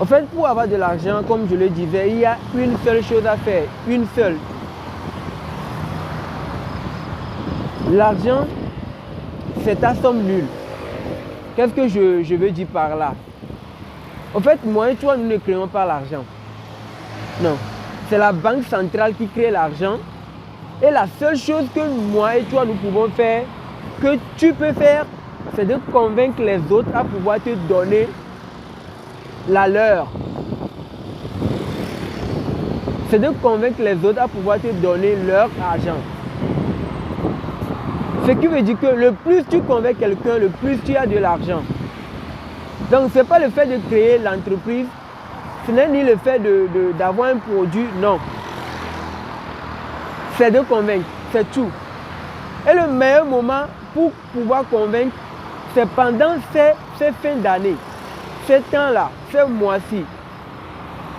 En fait, pour avoir de l'argent, comme je le disais, il y a une seule chose à faire, une seule. L'argent, c'est ta somme nulle. Qu'est-ce que je veux dire par là? En fait, moi et toi, nous ne créons pas l'argent. Non. C'est la banque centrale qui crée l'argent. Et la seule chose que moi et toi, nous pouvons faire, que tu peux faire, c'est de convaincre les autres à pouvoir te donner la leur. C'est de convaincre les autres à pouvoir te donner leur argent. Ce qui veut dire que le plus tu convaincs quelqu'un, le plus tu as de l'argent. Donc, ce n'est pas le fait de créer l'entreprise, ce n'est ni le fait d'avoir un produit, non. C'est de convaincre, c'est tout. Et le meilleur moment pour pouvoir convaincre, c'est pendant ces fins d'année, ces temps-là, ces mois-ci.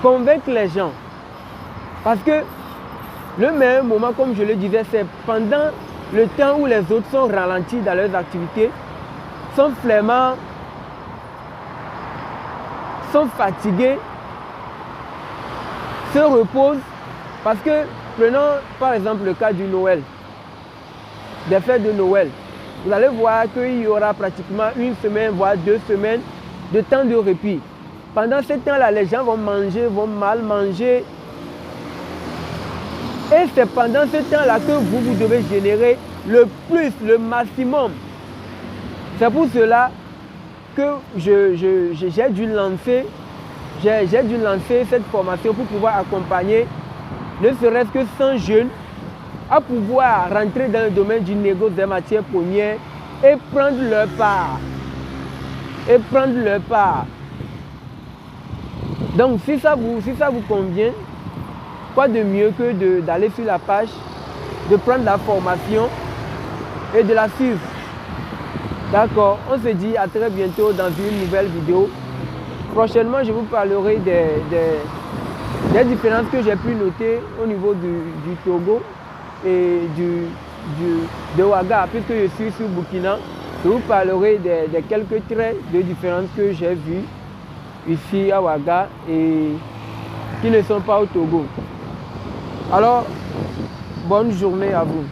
Convaincre les gens. Parce que le meilleur moment, comme je le disais, c'est pendant le temps où les autres sont ralentis dans leurs activités, sont flemmards, sont fatigués, se reposent. Parce que, prenons par exemple le cas du Noël, des fêtes de Noël. Vous allez voir qu'il y aura pratiquement une semaine, voire 2 semaines de temps de répit. Pendant ce temps-là, les gens vont manger, vont mal manger. Et c'est pendant ce temps-là que vous devez générer le plus, le maximum. C'est pour cela que j'ai dû lancer cette formation pour pouvoir accompagner ne serait-ce que 100 jeunes à pouvoir rentrer dans le domaine du négoce des matières premières et prendre leur part. Donc si ça vous convient, quoi de mieux que d'aller sur la page, de prendre la formation et de la suivre. D'accord, on se dit à très bientôt dans une nouvelle vidéo. Prochainement, je vous parlerai des différences que j'ai pu noter au niveau du Togo et de Ouaga, puisque je suis sur Burkina. Je vous parlerai des quelques traits de différences que j'ai vus ici à Ouaga et qui ne sont pas au Togo. Alors, bonne journée à vous.